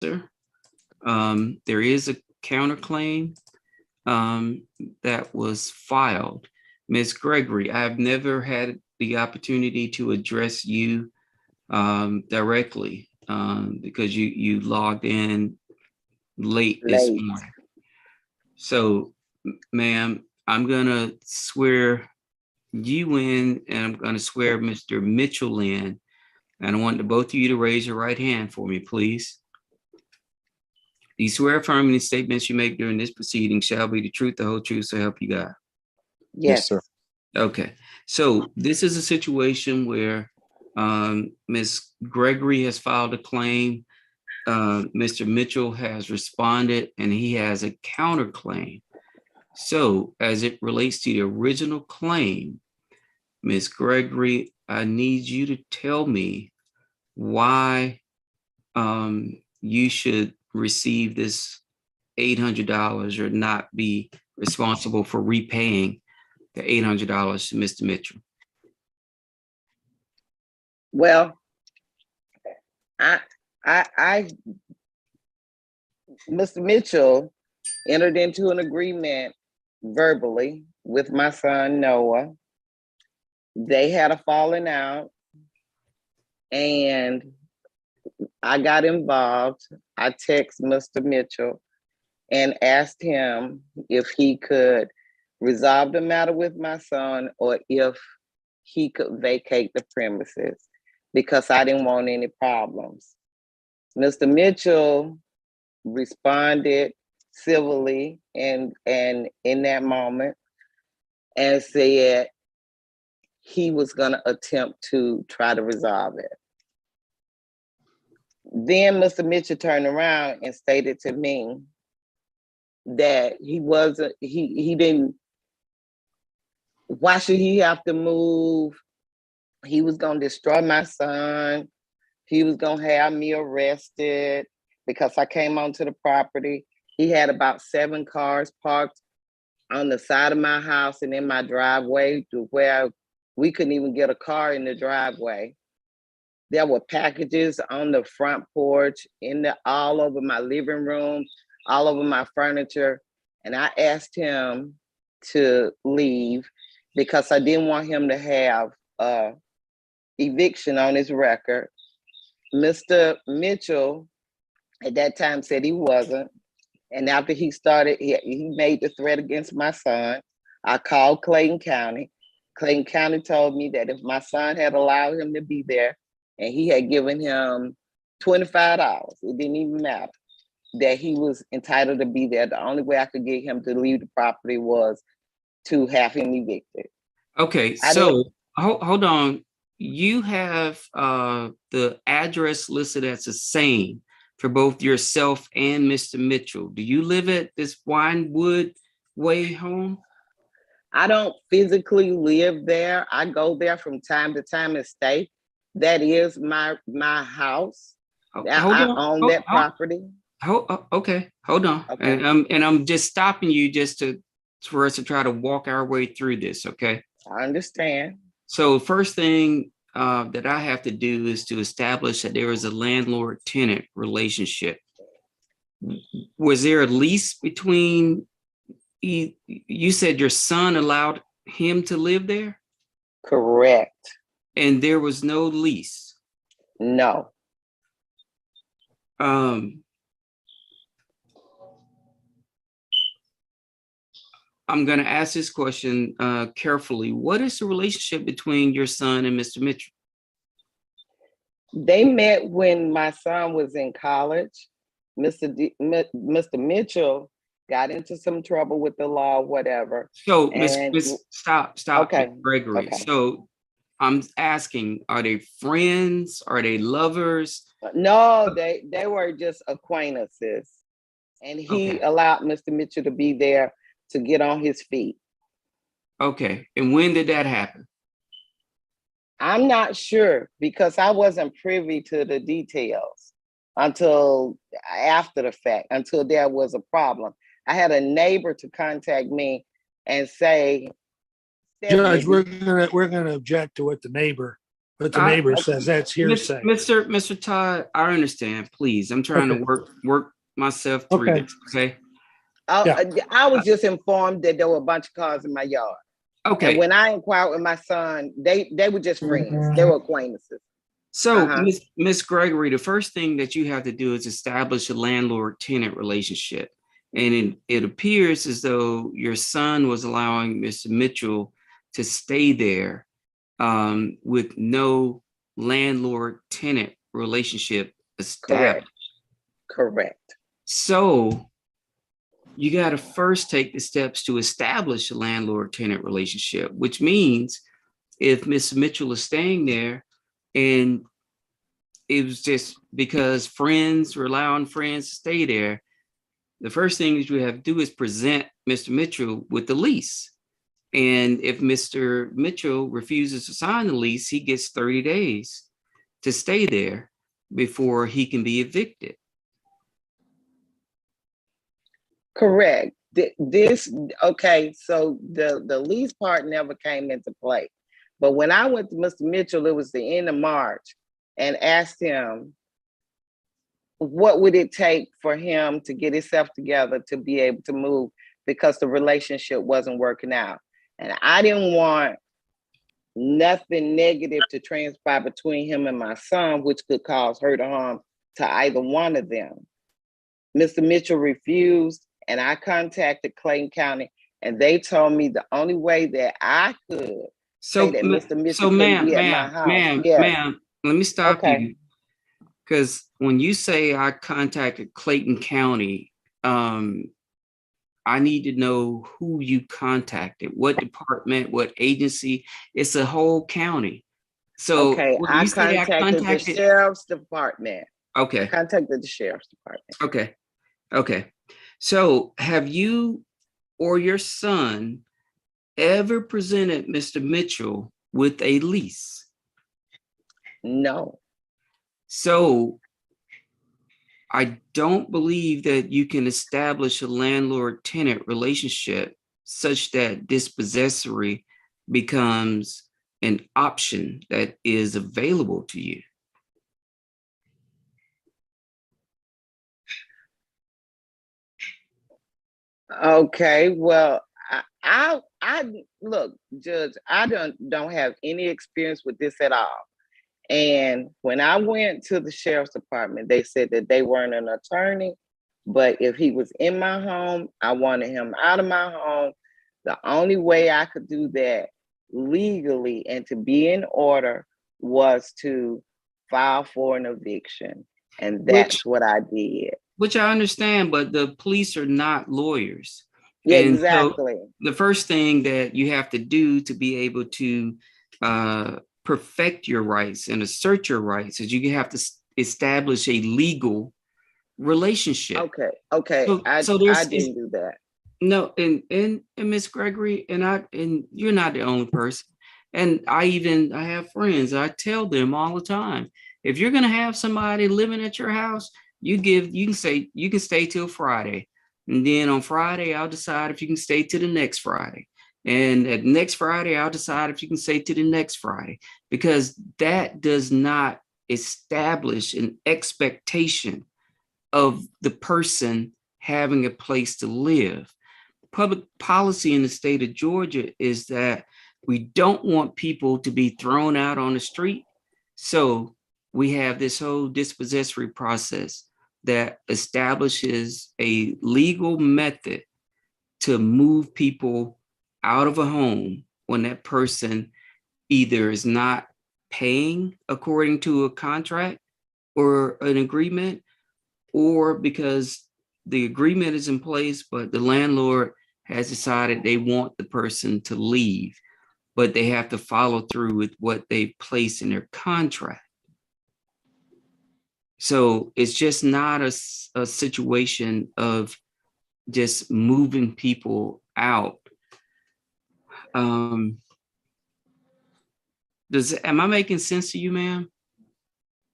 sir. There is a counterclaim that was filed. Ms. Gregory, I've never had the opportunity to address you directly because you logged in late this Late. morning. So, ma'am, I'm gonna swear you in, and I'm gonna swear Mr. Mitchell in. And I want the both of you to raise your right hand for me, please. Do you swear affirm any statements you make during this proceeding shall be the truth, the whole truth, so help you God? Yes, sir. Okay, so this is a situation where Ms. Gregory has filed a claim. Mr. Mitchell has responded, and he has a counterclaim. So as it relates to the original claim, Ms. Gregory, I need you to tell me why you should receive this $800 or not be responsible for repaying the $800 to Mr. Mitchell. well, I, Mr. Mitchell entered into an agreement verbally with my son Noah. They had a falling out, and I got involved. I texted Mr. Mitchell and asked him if he could resolve the matter with my son or if he could vacate the premises because I didn't want any problems. Mr. Mitchell responded civilly and in that moment and said he was going to attempt to try to resolve it. Then Mr. Mitchell turned around and stated to me that he didn't, why should he have to move? He was going to destroy my son. He was going to have me arrested because I came onto the property. He had about 7 cars parked on the side of my house and in my driveway to where we couldn't even get a car in the driveway. There were packages on the front porch, all over my living room, all over my furniture. And I asked him to leave because I didn't want him to have eviction on his record. Mr. Mitchell at that time said he wasn't. And after he started, he made the threat against my son. I called Clayton County. Clayton County told me that if my son had allowed him to be there and he had given him $25, it didn't even matter, that he was entitled to be there. The only way I could get him to leave the property was to have him evicted. Okay, so hold on. You have the address listed as the same for both yourself and Mr. Mitchell. Do you live at this Winewood Way home? I don't physically live there. I go there from time to time and stay. That is my house. I own that property. Okay, hold on. Okay. And I'm just stopping you just for us to try to walk our way through this, okay? I understand. So first thing that I have to do is to establish that there is a landlord-tenant relationship. Was there a lease between, you said your son allowed him to live there? Correct. And there was no lease? No. I'm going to ask this question carefully. What is the relationship between your son and Mr. Mitchell? They met when my son was in college. Mr. Mitchell got into some trouble with the law, whatever. So, stop, okay. Gregory. Okay. So I'm asking, are they friends? Are they lovers? No, they were just acquaintances. And he allowed Mr. Mitchell to be there to get on his feet. Okay. And when did that happen? I'm not sure because I wasn't privy to the details until after the fact, until there was a problem. I had a neighbor to contact me and say, Judge, we're gonna object to what the neighbor But the neighbor says that's hearsay. Mr. Todd, I understand. Please, I'm trying Okay. to work myself through Okay. this. Okay. I was just informed that there were a bunch of cars in my yard. Okay. And when I inquired with my son, they were just friends. They were acquaintances. So, Miss Gregory, the first thing that you have to do is establish a landlord-tenant relationship. And it appears as though your son was allowing Mr. Mitchell to stay there with no landlord-tenant relationship established. Correct. So you got to first take the steps to establish a landlord-tenant relationship, which means if Mr. Mitchell is staying there and it was just because friends were allowing friends to stay there, the first thing that you have to do is present Mr. Mitchell with the lease. And if Mr. Mitchell refuses to sign the lease, he gets 30 days to stay there before he can be evicted. Correct. Okay, so the lease part never came into play. But when I went to Mr. Mitchell, it was the end of March, and asked him what would it take for him to get himself together to be able to move, because the relationship wasn't working out. And I didn't want nothing negative to transpire between him and my son, which could cause hurt or harm to either one of them. Mr. Mitchell refused, and I contacted Clayton County, and they told me the only way that I could say that Mr. Mitchell couldn't be at my house. Ma'am, let me stop Okay. you. Because when you say I contacted Clayton County, I need to know who you contacted, what department, what agency. It's a whole county. So okay, when I you say contacted the sheriff's department. Okay. Contacted the sheriff's department. Okay. So have you or your son ever presented Mr. Mitchell with a lease? No. So I don't believe that you can establish a landlord-tenant relationship such that dispossessory becomes an option that is available to you. Okay, well, I look, Judge, I don't have any experience with this at all. And when I went to the sheriff's department, they said that they weren't an attorney, but if he was in my home, I wanted him out of my home. The only way I could do that legally and to be in order was to file for an eviction. And that's what I did. Which I understand, but the police are not lawyers. Yeah, And exactly. So the first thing that you have to do to be able to perfect your rights and assert your rights is you have to establish a legal relationship. Okay. I didn't do that. No, and Miss Gregory, and you're not the only person. And I have friends. I tell them all the time, if you're gonna have somebody living at your house, you can stay till Friday. And then on Friday, I'll decide if you can stay to the next Friday. And at next Friday, I'll decide if you can stay to the next Friday, because that does not establish an expectation of the person having a place to live. Public policy in the state of Georgia is that we don't want people to be thrown out on the street. So we have this whole dispossessory process that establishes a legal method to move people out of a home when that person either is not paying according to a contract or an agreement, or because the agreement is in place, but the landlord has decided they want the person to leave, but they have to follow through with what they place in their contract. So it's just not a situation of just moving people out. Am I making sense to you, ma'am?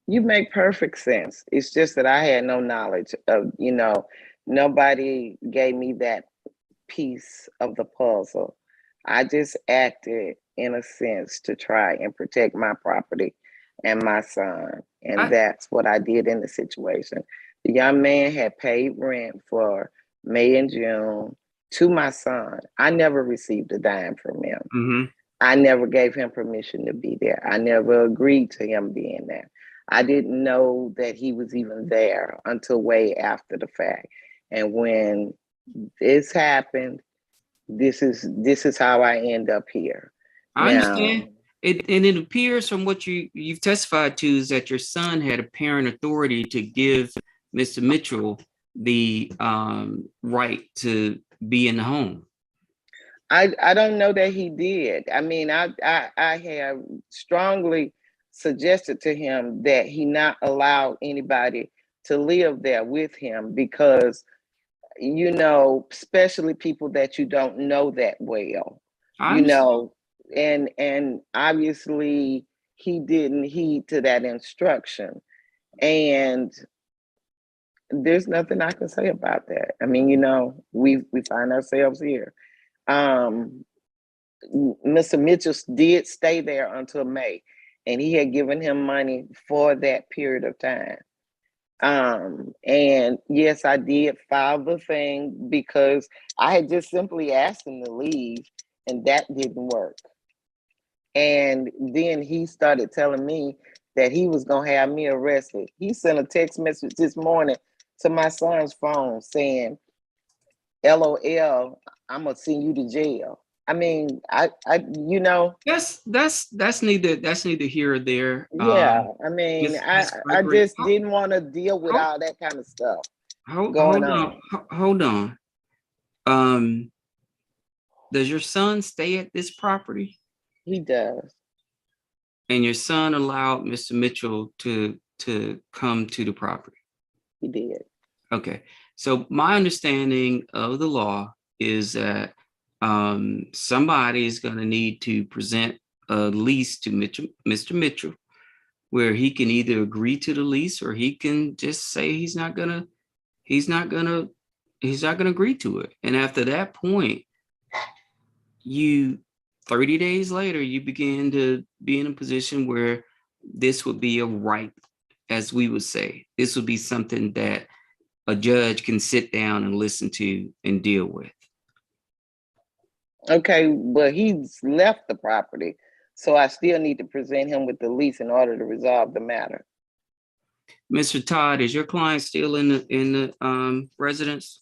You make perfect sense. It's just that I had no knowledge of, nobody gave me that piece of the puzzle. I just acted in a sense, to try and protect my property and my son. And I, that's what I did in the situation. The young man had paid rent for May and June to my son. I never received a dime from him. mhm. I never gave him permission to be there. I never agreed to him being there. I didn't know that he was even there until way after the fact. And when this happened, this is how I end up here. I Now, understand. It appears from what you've testified to is that your son had apparent authority to give Mr. Mitchell the right to be in the home. I don't know that he did. I mean, I have strongly suggested to him that he not allow anybody to live there with him because, you know, especially people that you don't know that well, I you understand. know, and obviously he didn't heed to that instruction. And there's nothing I can say about that. I mean, you know, we find ourselves here. Um, Mr. Mitchell did stay there until May, and he had given him money for that period of time. And yes, I did file the thing because I had just simply asked him to leave, and that didn't work. And then he started telling me that he was gonna have me arrested. He sent a text message this morning to my son's phone saying, LOL, I'm gonna send you to jail. I mean, you know, That's neither here or there. yeah. I mean, Miss I Gregory, just didn't want to deal with all that kind of stuff going hold on, on. hold on. Um, does your son stay at this property? He does. And your son allowed Mr. Mitchell to come to the property? He did. Okay. So my understanding of the law is that somebody is going to need to present a lease to Mr. Mitchell, where he can either agree to the lease or he can just say he's not gonna agree to it. And after that point, you 30 days later, you begin to be in a position where this would be a right, as we would say. This would be something that a judge can sit down and listen to and deal with. Okay, but he's left the property, so I still need to present him with the lease in order to resolve the matter. Mr. Todd, is your client still in the residence?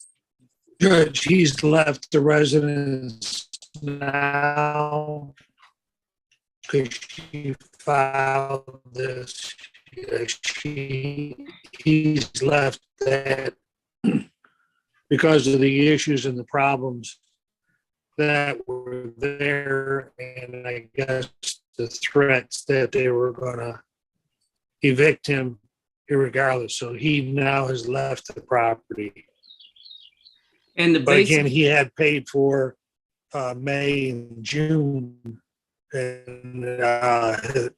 Judge, he's left the residence now because she filed this. He's left that because of the issues and the problems that were there, and I guess the threats that they were going to evict him irregardless. So he now has left the property. And the But basic, again, he had paid for May and June, and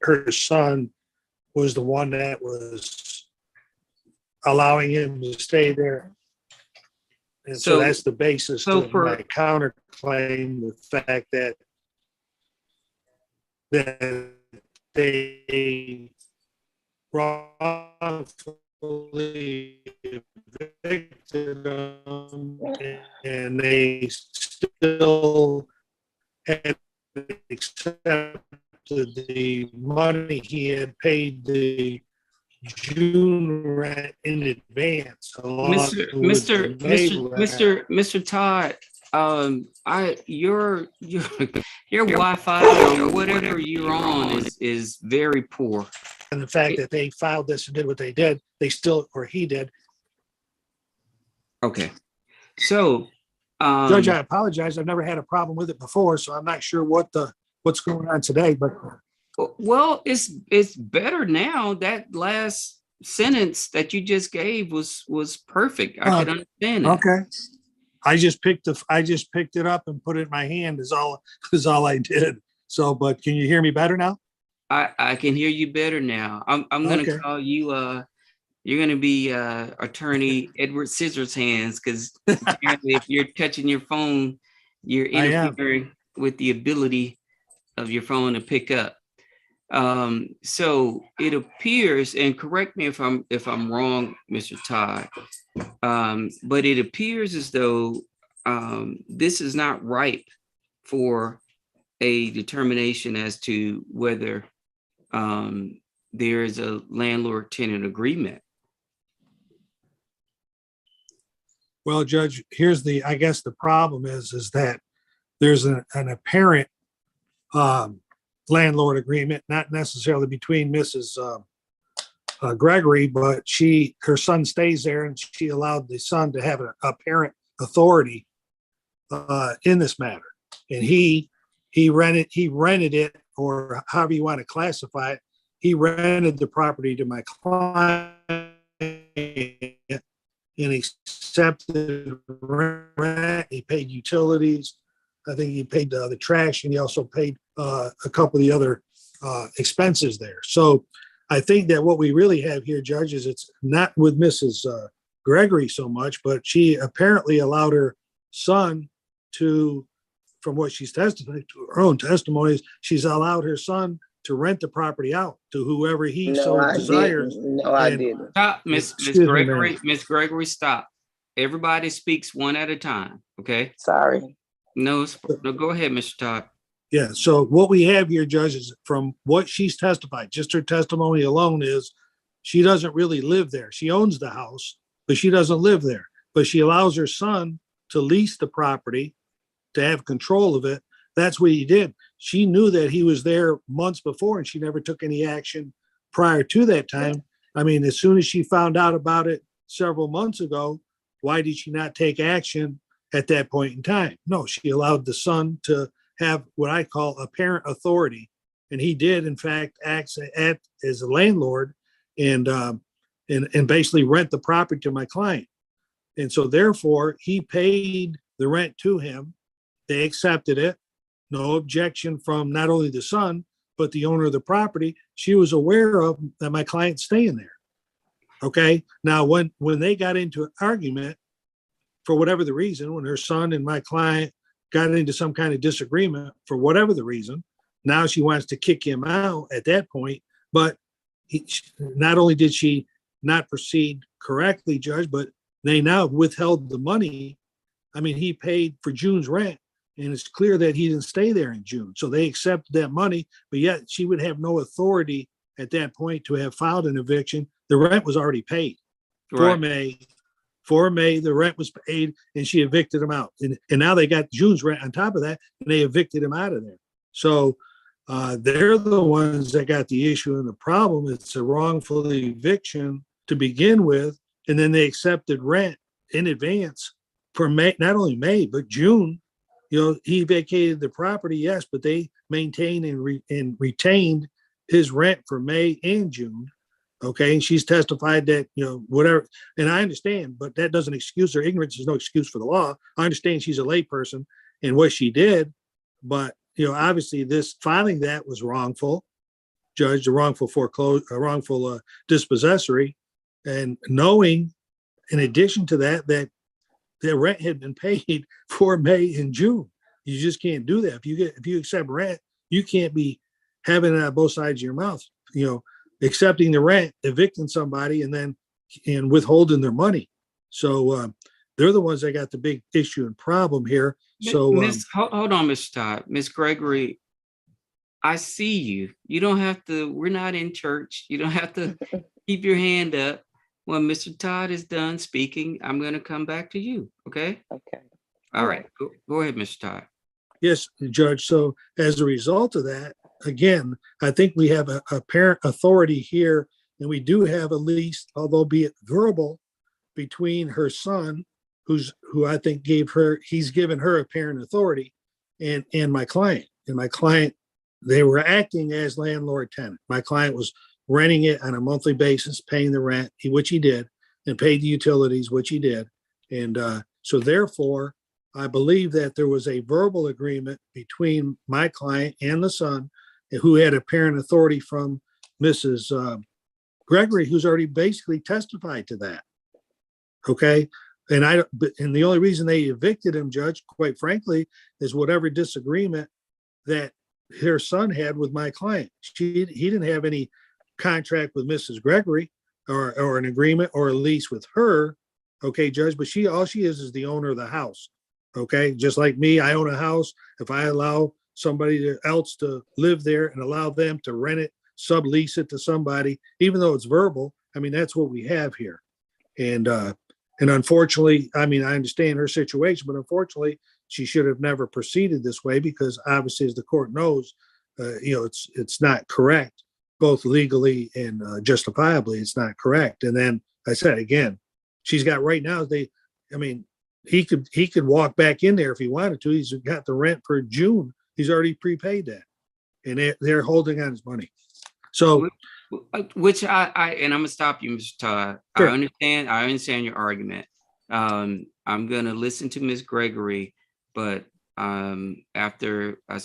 her son was the one that was allowing him to stay there. And so that's the basis so of my counterclaim, the fact that they wrongfully evicted him, and they still had accepted the money he had paid the June rent in advance. Mr. Todd, your Wi-Fi or whatever you're on is very poor. And the fact that they filed this and did what they did, he did. Okay. So, Judge, I apologize. I've never had a problem with it before, so I'm not sure what's going on today, but well, it's better now. That last sentence that you just gave was perfect. I could understand it. Okay. I just picked it up and put it in my hand is all I did. So, but can you hear me better now? I can hear you better now. I'm gonna call you you're gonna be attorney Edward Scissorhands, because apparently if you're touching your phone, you're interfering with the ability of your phone to pick up. So it appears, and correct me if I'm wrong, Mr. Todd, but it appears as though this is not ripe for a determination as to whether there is a landlord-tenant agreement. Well, Judge, I guess the problem is that there's an apparent landlord agreement, not necessarily between Mrs. Gregory, but her son stays there, and she allowed the son to have an apparent authority in this matter. And he rented it, or however you want to classify it. He rented the property to my client and accepted rent. He paid utilities. I think he paid the trash, and he also paid a couple of the other expenses there. So I think that what we really have here, Judge, is it's not with Mrs. Gregory so much, but she apparently allowed her son to, from what she's testified to her own testimonies, she's allowed her son to rent the property out to whoever he desires. No, I didn't. Stop, Miss Gregory. Miss Gregory, stop. Everybody speaks one at a time. Okay. Sorry. No, go ahead, Mr. Todd. Yeah. So what we have here, Judge, is from what she's testified, just her testimony alone, is she doesn't really live there. She owns the house, but she doesn't live there. But she allows her son to lease the property, to have control of it. That's what he did. She knew that he was there months before, and she never took any action prior to that time. I mean, as soon as she found out about it several months ago, why did she not take action at that point in time? No, she allowed the son to have what I call apparent authority. And he did, in fact, act as a landlord and basically rent the property to my client. And so therefore, he paid the rent to him. They accepted it. No objection from not only the son, but the owner of the property. She was aware of that my client's staying there. Okay. Now, when they got into an argument, for whatever the reason, when her son and my client got into some kind of disagreement, for whatever the reason, now she wants to kick him out at that point. But not only did she not proceed correctly, Judge, but they now withheld the money. I mean, he paid for June's rent, and it's clear that he didn't stay there in June. So they accepted that money, but yet she would have no authority at that point to have filed an eviction. The rent was already paid for May. For May, the rent was paid, and she evicted him out. And now they got June's rent on top of that, and they evicted him out of there. So they're the ones that got the issue and the problem. It's a wrongful eviction to begin with, and then they accepted rent in advance for May, not only May, but June. You know, he vacated the property, yes, but they maintained and retained his rent for May and June. Okay. And she's testified that, you know, whatever. And I understand, but that doesn't excuse her ignorance. There's no excuse for the law. I understand she's a layperson and what she did, but, you know, obviously this filing that was wrongful, Judge, a wrongful dispossessory, and knowing in addition to that, that the rent had been paid for May and June. You just can't do that. If you accept rent, you can't be having it on both sides of your mouth, you know, accepting the rent, evicting somebody, and withholding their money. So they're the ones that got the big issue and problem here. So hold on, Mr. Todd. Miss Gregory, I see you. You don't have to, we're not in church. You don't have to keep your hand up. When Mr. Todd is done speaking, I'm going to come back to you. Okay. Okay. All right. Go ahead, Mr. Todd. Yes, Judge. So as a result of that, again, I think we have a apparent authority here, and we do have a lease, although be it verbal, between her son, who I think he's given her apparent authority, and my client. And my client, they were acting as landlord tenant. My client was renting it on a monthly basis, paying the rent, which he did, and paid the utilities, which he did. And so therefore, I believe that there was a verbal agreement between my client and the son, who had apparent authority from Mrs. Gregory, who's already basically testified to that. Okay. And the only reason they evicted him, Judge, quite frankly, is whatever disagreement that her son had with my client. He didn't have any contract with Mrs. Gregory or an agreement or a lease with her. Okay, Judge, but all she is the owner of the house. Okay, just like me, I own a house. If I allow somebody else to live there and allow them to rent it, sublease it to somebody, even though it's verbal, I mean, that's what we have here. And unfortunately, I mean, I understand her situation, but unfortunately, she should have never proceeded this way because obviously, as the court knows, it's not correct, both legally and justifiably. It's not correct. And then I said again, she's got right now. He could walk back in there if he wanted to. He's got the rent for June. He's already prepaid that, and they're holding on his money. So, which and I'm gonna stop you, Mr. Todd. Sure. I understand your argument. I'm gonna listen to Ms. Gregory, but after I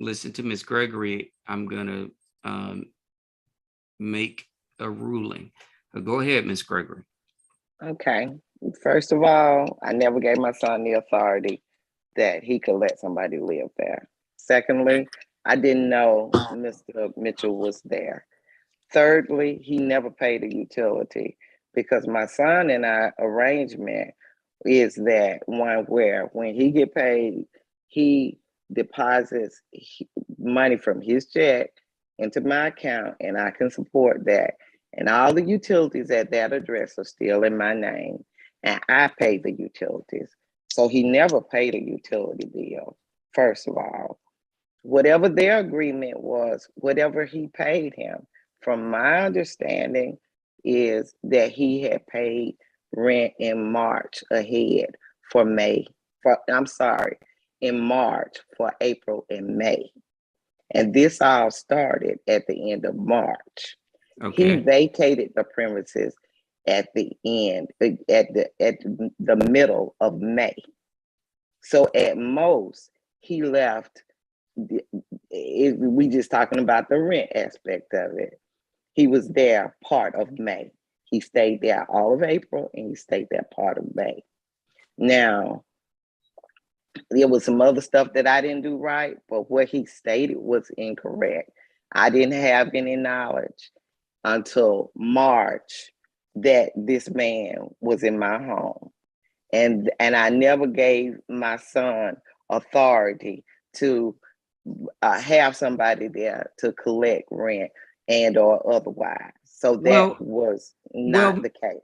listen to Ms. Gregory, I'm gonna make a ruling. Go ahead, Ms. Gregory. Okay. First of all, I never gave my son the authority that he could let somebody live there. Secondly, I didn't know Mr. Mitchell was there. Thirdly, he never paid a utility because my son and I arrangement is that one where when he get paid, he deposits money from his check into my account and I can support that. And all the utilities at that address are still in my name and I pay the utilities. So he never paid a utility bill, first of all. Whatever their agreement was, whatever he paid him, from my understanding, is that he had paid rent in March ahead for in March for April and May. And this all started at the end of March. Okay. He vacated the premises at the end, at the middle of May. So at most, he left. We just talking about the rent aspect of it. He was there part of May. He stayed there all of April and he stayed there part of May. Now, there was some other stuff that I didn't do right, but what he stated was incorrect. I didn't have any knowledge until March that this man was in my home. And I never gave my son authority to have somebody there to collect rent and or otherwise. So that was not the case.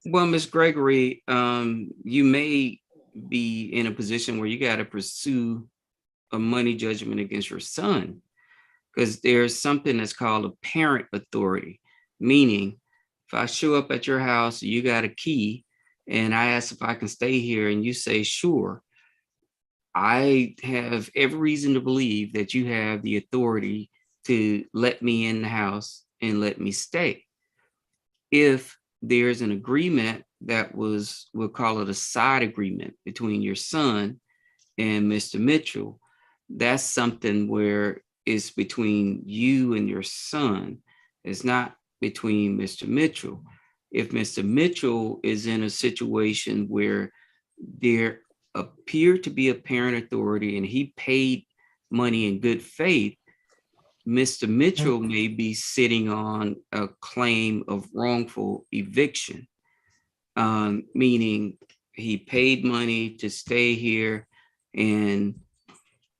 Well, Ms. Gregory, you may be in a position where you got to pursue a money judgment against your son because there's something that's called a parent authority, meaning if I show up at your house, you got a key and I ask if I can stay here and you say, sure, I have every reason to believe that you have the authority to let me in the house and let me stay. If there's an agreement that was, we'll call it a side agreement between your son and Mr. Mitchell, that's something where it's between you and your son. It's not between Mr. Mitchell. If Mr. Mitchell is in a situation where there appear to be a parent authority and he paid money in good faith, Mr. Mitchell may be sitting on a claim of wrongful eviction, meaning he paid money to stay here. And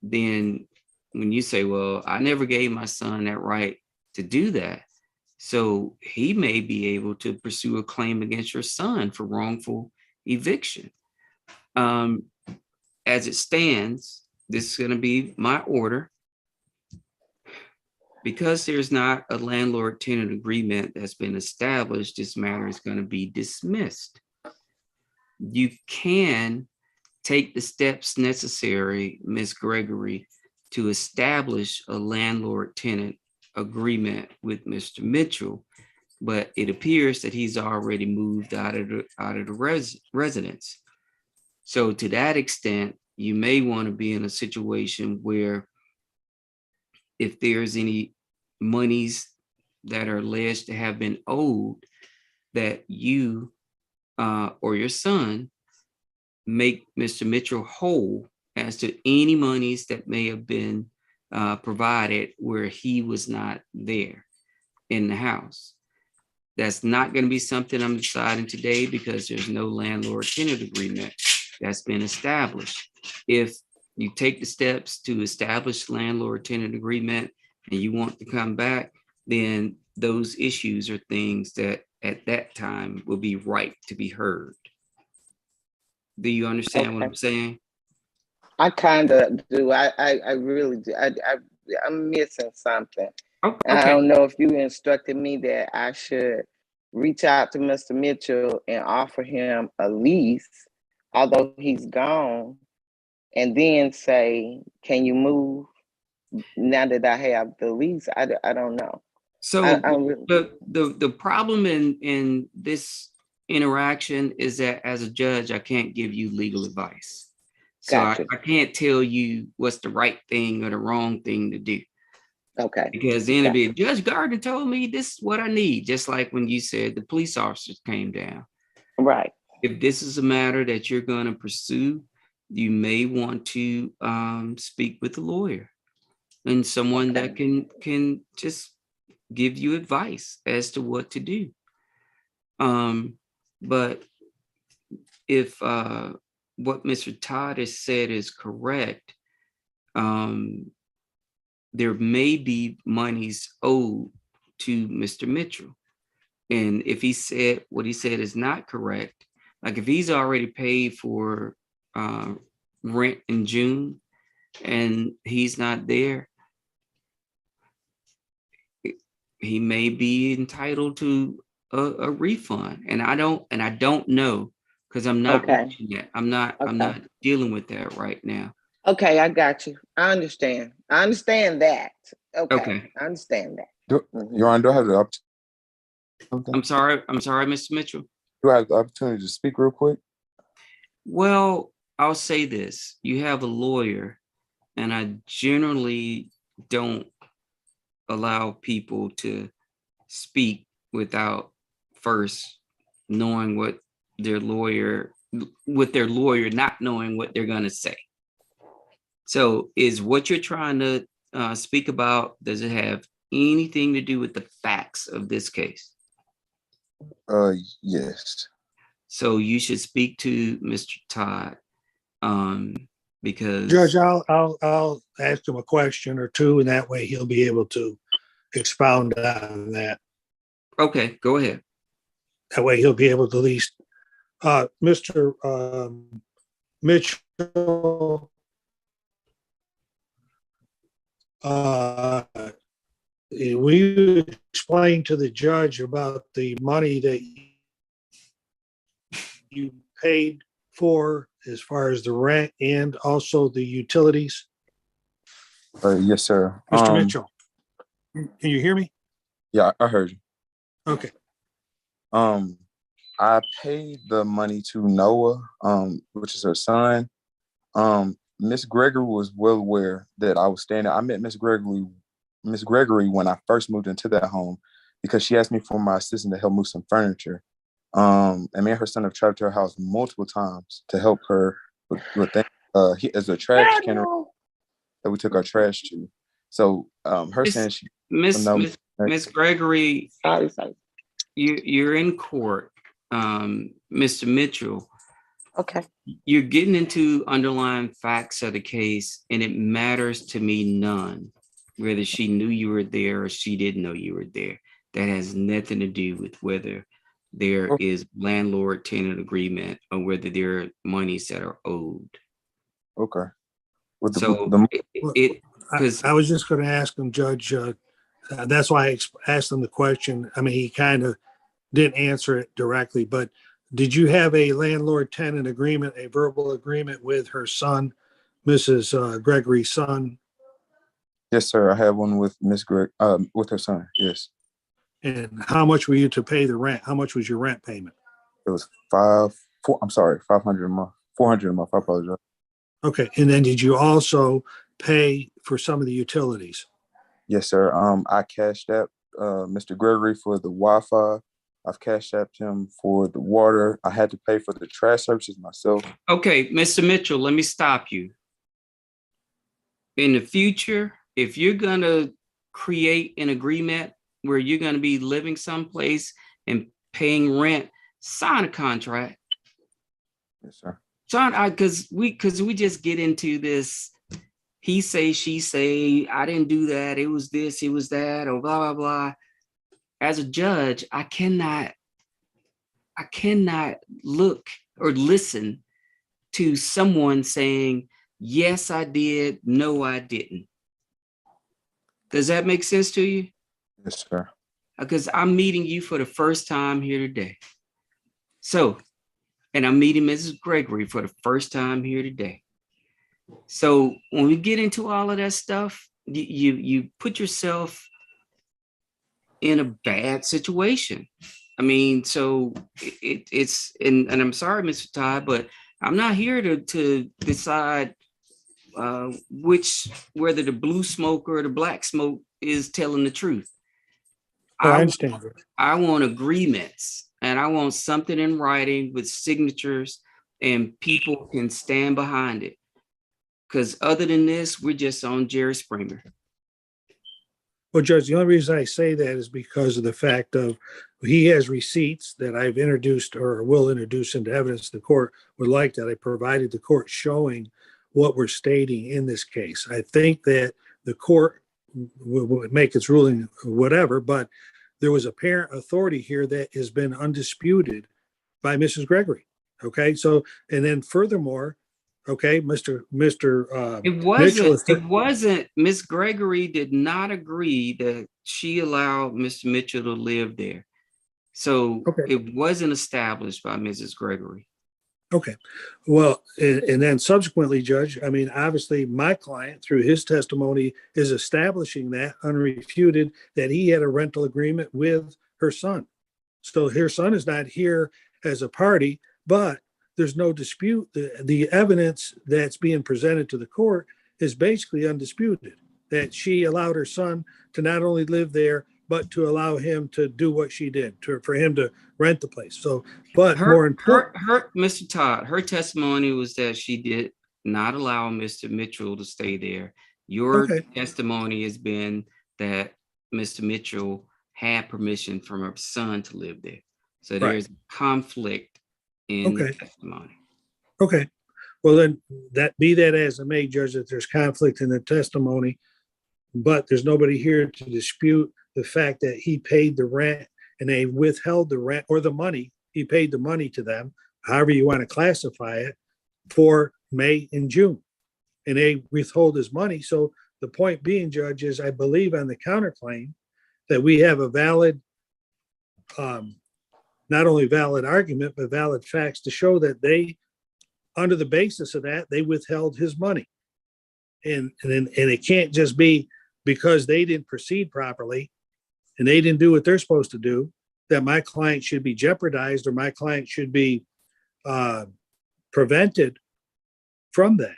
then when you say, well, I never gave my son that right to do that. So he may be able to pursue a claim against your son for wrongful eviction. As it stands, this is going to be my order. Because there's not a landlord-tenant agreement that's been established, this matter is going to be dismissed. You can take the steps necessary, Ms. Gregory, to establish a landlord-tenant agreement with Mr. Mitchell, but it appears that he's already moved out of the residence. So to that extent, you may want to be in a situation where if there's any monies that are alleged to have been owed, that you or your son make Mr. Mitchell whole as to any monies that may have been provided where he was not there in the house. That's not going to be something I'm deciding today because there's no landlord-tenant agreement that's been established. If you take the steps to establish landlord-tenant agreement and you want to come back, then those issues are things that at that time will be right to be heard. Do you understand what I'm saying? I kind of do. I really do. I'm missing something. Oh, I okay. don't know if you instructed me that I should reach out to Mr. Mitchell and offer him a lease, although he's gone, and then say, can you move now that I have the lease? I don't know. So the problem in this interaction is that as a judge, I can't give you legal advice. So Gotcha. I can't tell you what's the right thing or the wrong thing to do. Okay. Because then it'd be, Judge Gardner told me this is what I need. Just like when you said the police officers came down. Right. If this is a matter that you're going to pursue, you may want to speak with a lawyer and someone that can just give you advice as to what to do. But if what Mr. Todd has said is correct, there may be monies owed to Mr. Mitchell. And if he said what he said is not correct, like if he's already paid for rent in June and he's not there, he may be entitled to a refund. And I don't know because I'm not reaching yet. I'm not dealing with that right now. Okay, I got you. I understand. I understand that. Okay. I understand that. Your Honor, do I have the opportunity? I'm sorry, Mr. Mitchell. Do I have the opportunity to speak real quick? Well, I'll say this. You have a lawyer, and I generally don't allow people to speak without first knowing what their lawyer not knowing what they're going to say. So is what you're trying to speak about, does it have anything to do with the facts of this case? Yes. So you should speak to Mr. Todd because Judge, I'll ask him a question or two, and that way he'll be able to expound on that. Okay, go ahead. That way he'll be able to at least, Mr. Mitchell, will you explain to the judge about the money that you paid for as far as the rent and also the utilities? Yes, sir. Mr. Mitchell, can you hear me? Yeah, I heard you. Okay. I paid the money to Noah, which is her son. Miss Gregory was well aware that I was staying there. I met Miss Gregory when I first moved into that home because she asked me for my assistant to help move some furniture. And me and her son have traveled to her house multiple times to help her with things. He is a trash canner that we took our trash to. So her saying she Miss Gregory, Sorry. you're in court, Mr. Mitchell. Okay. You're getting into underlying facts of the case, and it matters to me none whether she knew you were there or she didn't know you were there. That has nothing to do with whether there is landlord-tenant agreement or whether there are monies that are owed. Okay. I was just going to ask him, Judge. That's why I asked him the question. I mean, he kind of didn't answer it directly, but did you have a landlord-tenant agreement, a verbal agreement with her son, Mrs. Gregory's son? Yes, sir. I have one with Miss Greg, with her son. Yes. And how much were you to pay the rent? How much was your rent payment? It was 500 a month, 400 a month. I apologize. Okay. And then did you also pay for some of the utilities? Yes, sir. I cashed out Mr. Gregory for the Wi-Fi. I've cashed out him for the water. I had to pay for the trash services myself. Okay, Mr. Mitchell, let me stop you. In the future, if you're gonna create an agreement where you're gonna be living someplace and paying rent, sign a contract. Yes, sir. John, because we just get into this, he say, she say, I didn't do that, it was this, it was that, or blah, blah, blah. As a judge, I cannot look or listen to someone saying, yes, I did, no, I didn't. Does that make sense to you? Yes, sir. Because I'm meeting you for the first time here today. So, and I'm meeting Mrs. Gregory for the first time here today. So when we get into all of that stuff, you put yourself in a bad situation. I mean, so it's and I'm sorry, Mr. Todd, but I'm not here to decide whether the blue smoke or the black smoke is telling the truth. Oh, I understand. I want agreements, and I want something in writing with signatures, and people can stand behind it. Because other than this, we're just on Jerry Springer. Well, Judge, the only reason I say that is because of the fact of he has receipts that I've introduced or will introduce into evidence the court would like that I provided the court showing what we're stating in this case. I think that the court would make its ruling whatever, but there was apparent authority here that has been undisputed by Mrs. Gregory. Okay, so and then furthermore, okay, Mr. It wasn't, Miss Gregory did not agree that she allowed Mr. Mitchell to live there. So okay. It wasn't established by Mrs. Gregory. Okay. Well, and then subsequently, Judge, I mean, obviously my client through his testimony is establishing that unrefuted that he had a rental agreement with her son. So her son is not here as a party, but there's no dispute. The evidence that's being presented to the court is basically undisputed, that she allowed her son to not only live there, but to allow him to do what she did, for him to rent the place. So, but more important, Mr. Todd, her testimony was that she did not allow Mr. Mitchell to stay there. Your testimony has been that Mr. Mitchell had permission from her son to live there. So there's conflict in the testimony. Okay. Well, then that be that as it may, Judge, that there's conflict in the testimony, but there's nobody here to dispute the fact that he paid the rent and they withheld the rent or the money. He paid the money to them, however you want to classify it, for May and June. And they withhold his money. So the point being, Judge, is I believe on the counterclaim that we have a valid, not only valid argument, but valid facts to show that they, under the basis of that, they withheld his money. And it can't just be because they didn't proceed properly and they didn't do what they're supposed to do, that my client should be jeopardized or my client should be prevented from that.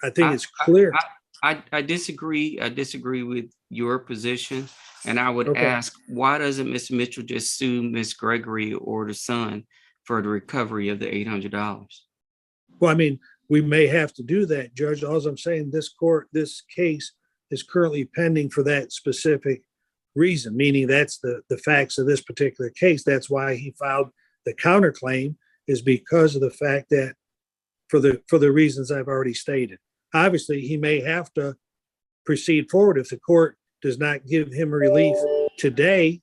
I think it's clear. I disagree. I disagree with your position. And I would ask, why doesn't Mr. Mitchell just sue Miss Gregory or the son for the recovery of the $800? Well, I mean, we may have to do that, Judge. All I'm saying, this case is currently pending for that specific reason, meaning that's the facts of this particular case. That's why he filed the counterclaim, is because of the fact that for the reasons I've already stated. Obviously, he may have to proceed forward if the court does not give him relief today,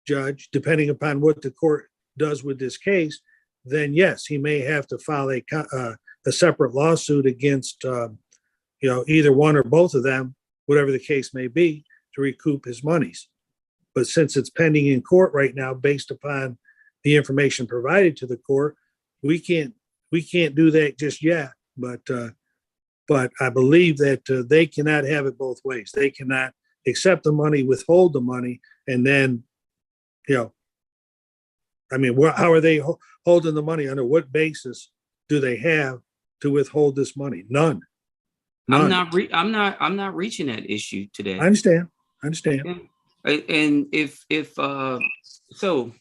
Judge, depending upon what the court does with this case, then yes, he may have to file a separate lawsuit against either one or both of them, whatever the case may be, to recoup his monies. But since it's pending in court right now, based upon the information provided to the court, we can't do that just yet. But I believe that they cannot have it both ways. They cannot accept the money, withhold the money, and then, I mean, how are they holding the money? Under what basis do they have to withhold this money? None. I'm not reaching that issue today. I understand. And if so,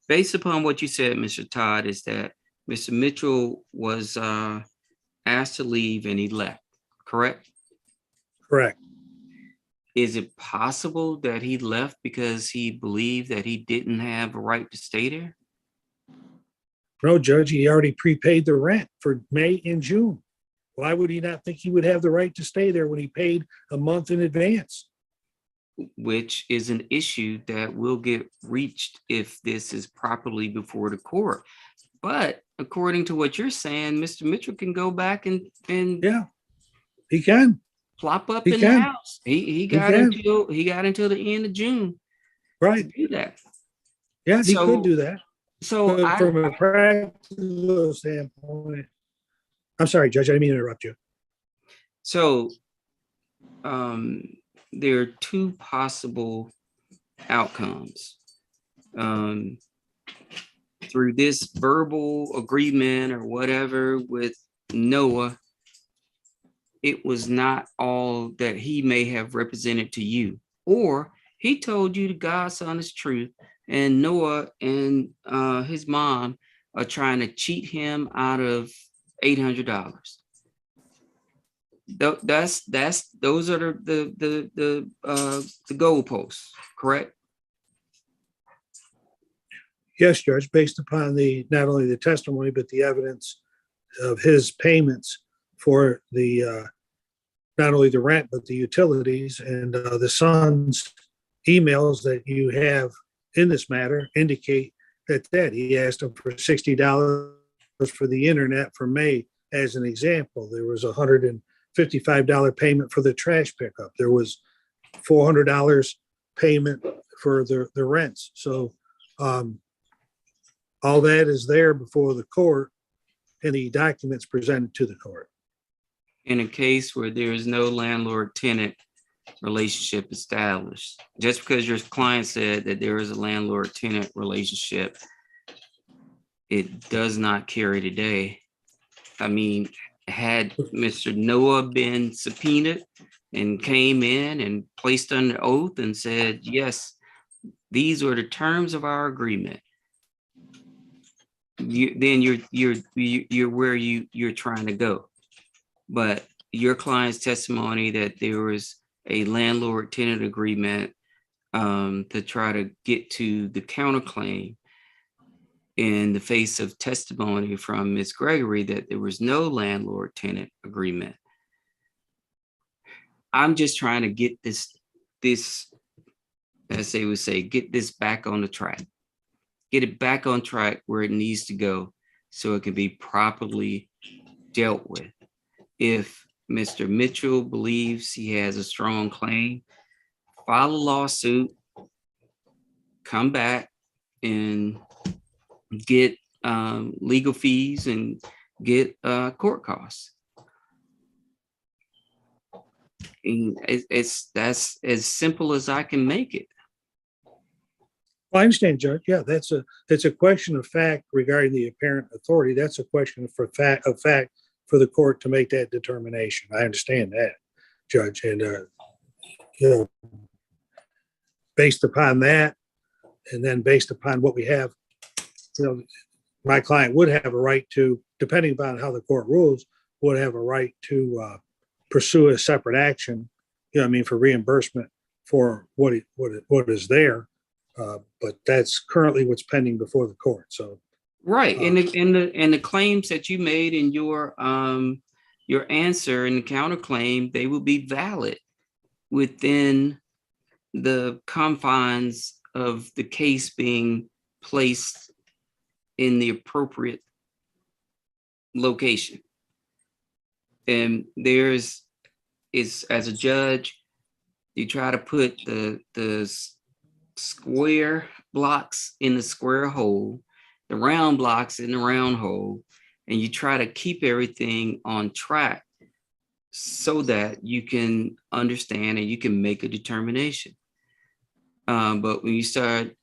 based upon what you said, Mr. Todd, is that Mr. Mitchell was asked to leave and he left, correct? Correct. Is it possible that he left because he believed that he didn't have a right to stay there? No, Judge, he already prepaid the rent for May and June. Why would he not think he would have the right to stay there when he paid a month in advance? Which is an issue that will get reached if this is properly before the court. But according to what you're saying, Mr. Mitchell can go back and Yeah, he can. plop up He in the can. house. He got can. until the end of June to Right. do that. Yeah, he So- could do that. So But from a practical standpoint, I'm sorry, Judge, I didn't mean to interrupt you. So there are two possible outcomes. Through this verbal agreement or whatever with Noah, it was not all that he may have represented to you, or he told you the God's honest truth, and Noah and his mom are trying to cheat him out of $800. Those are the goalposts, correct? Yes, Judge, based upon not only the testimony, but the evidence of his payments for the not only the rent, but the utilities, and the son's emails that you have in this matter indicate that he asked him for $60 for the internet for May as an example. There was a $155 payment for the trash pickup. There was $400 payment for the rents. So all that is there before the court and the documents presented to the court. In a case where there is no landlord-tenant relationship established, just because your client said that there is a landlord-tenant relationship, it does not carry the day. I mean, had Mr. Noah been subpoenaed and came in and placed under oath and said, yes, these are the terms of our agreement, then you're where you're trying to go. But your client's testimony that there was a landlord-tenant agreement to try to get to the counterclaim in the face of testimony from Ms. Gregory that there was no landlord-tenant agreement. I'm just trying to get this, as they would say, get this back on the track. Get it back on track where it needs to go so it can be properly dealt with. If Mr. Mitchell believes he has a strong claim, file a lawsuit, come back and get legal fees and get court costs. And that's as simple as I can make it. Well, I understand, Judge. Yeah, it's a question of fact regarding the apparent authority. That's a question of fact for the court to make that determination. I understand that, Judge. And based upon that, and then based upon what we have, my client would have a right to, depending upon how the court rules, would have a right to pursue a separate action, for reimbursement for what is there. But that's currently what's pending before the court. So, right, and the claims that you made in your answer and the counterclaim, they will be valid within the confines of the case being placed in the appropriate location. And as a judge, you try to put the square blocks in the square hole, the round blocks in the round hole, and you try to keep everything on track so that you can understand and you can make a determination. But when you start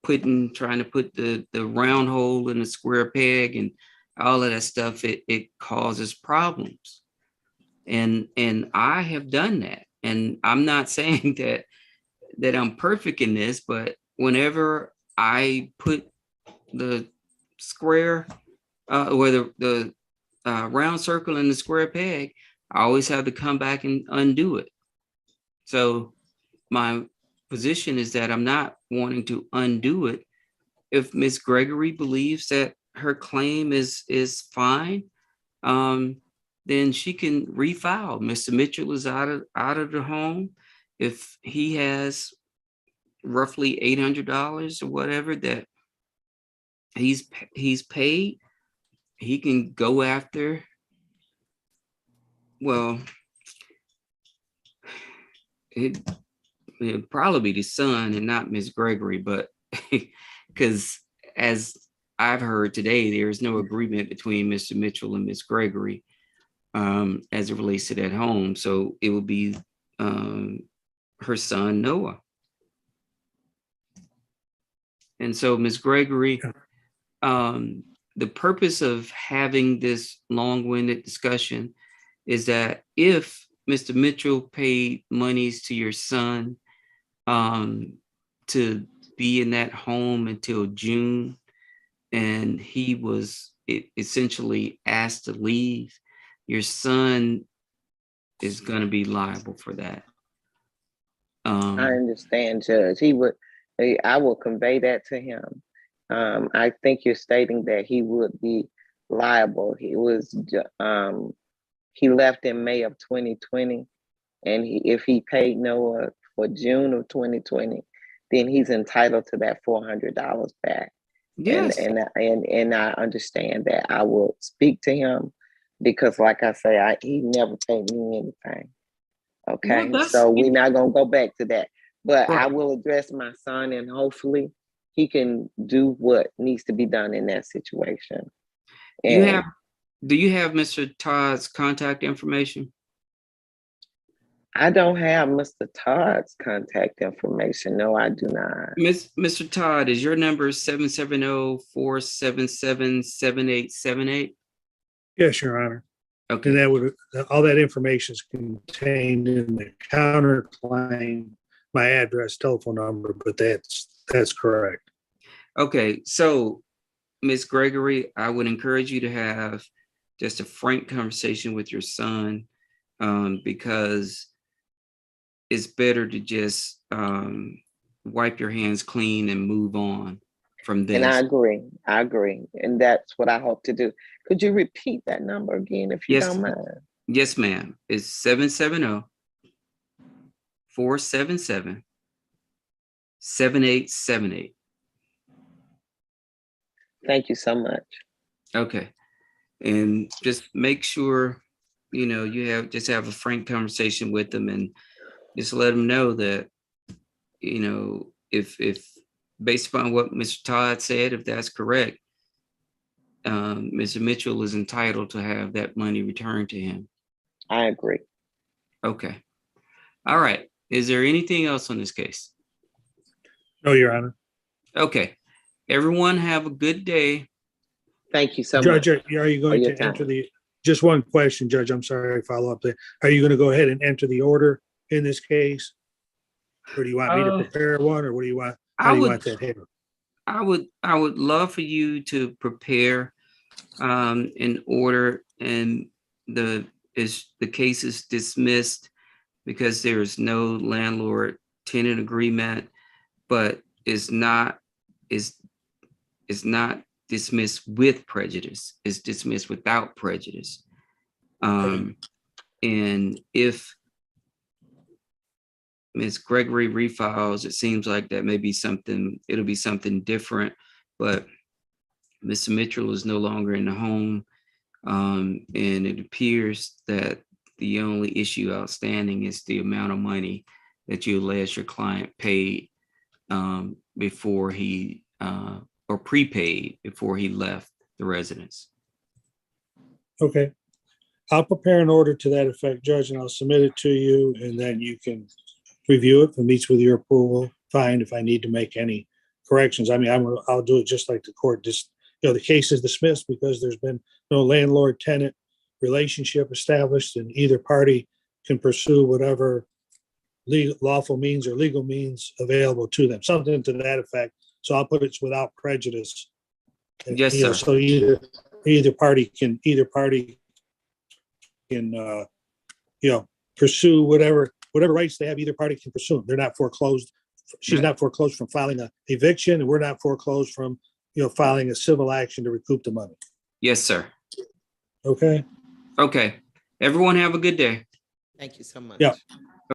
trying to put the round hole in the square peg and all of that stuff, it causes problems. And I have done that. And I'm not saying that I'm perfect in this, but whenever I put the square or the round circle in the square peg, I always have to come back and undo it. So my position is that I'm not wanting to undo it. If Ms. Gregory believes that her claim is fine, then she can refile. Mr. Mitchell is out of the home. If he has roughly $800 or whatever that he's paid, he can go after. Well, it'd probably be the son and not Miss Gregory, but because as I've heard today, there is no agreement between Mr. Mitchell and Miss Gregory as it relates to that home. So it would be her son, Noah. And so Miss Gregory, the purpose of having this long-winded discussion is that if Mr. Mitchell paid monies to your son to be in that home until June, and he was essentially asked to leave, your son is going to be liable for that. I understand, Judge. I will convey that to him. I think you're stating that he would be liable. He left in May of 2020, and if he paid Noah for June of 2020, then he's entitled to that $400 back. Yes. And I understand that. I will speak to him because, like I say, he never paid me anything. Okay, Well, so we're not gonna go back to that. But right. I will address my son, and hopefully he can do what needs to be done in that situation. Do you have Mr. Todd's contact information? I don't have Mr. Todd's contact information. No, I do not. Mr. Todd, is your number 770-477-7878? Yes, Your Honor. Okay. And that would, all that information is contained in the counterclaim, my address, telephone number, but that's correct. Okay, so Ms. Gregory, I would encourage you to have just a frank conversation with your son, because it's better to just wipe your hands clean and move on from this. And I agree. And that's what I hope to do. Could you repeat that number again, if you don't mind? Yes, ma'am. It's 770-477-7878. Thank you so much. Okay. And just make sure, you have a frank conversation with them and just let them know that, if based upon what Mr. Todd said, if that's correct, Mr. Mitchell is entitled to have that money returned to him. I agree. Okay. All right. Is there anything else on this case? No, Your Honor. Okay. Everyone have a good day. Thank you so Judge, much. are you going to enter just one question, Judge, I'm sorry, follow up there. Are you going to go ahead and enter the order in this case? Or do you want me to prepare one, or what do you want? How do you want that handled? I would love for you to prepare an order, and the case is dismissed because there is no landlord tenant agreement, but is not dismissed with prejudice. It's dismissed without prejudice. And if Ms. Gregory refiles, it seems like that may be something, it'll be something different, but Mr. Mitchell is no longer in the home. And it appears that the only issue outstanding is the amount of money that you allege your client paid before he, or prepaid before he left the residence. Okay. I'll prepare an order to that effect, Judge, and I'll submit it to you, and then you can review it. If it meets with your approval, fine. If I need to make any corrections, I mean, I'll do it just like the court. Just, the case is dismissed because there's been no landlord-tenant relationship established, and either party can pursue whatever lawful means or legal means available to them. Something to that effect. So I'll put it without prejudice. Yes, sir. So either either party can, pursue whatever rights they have, either party can pursue them. They're not foreclosed. She's not foreclosed from filing a eviction, and we're not foreclosed from, filing a civil action to recoup the money. Yes, sir. Okay? Okay. Everyone have a good day. Thank you so much. Yeah.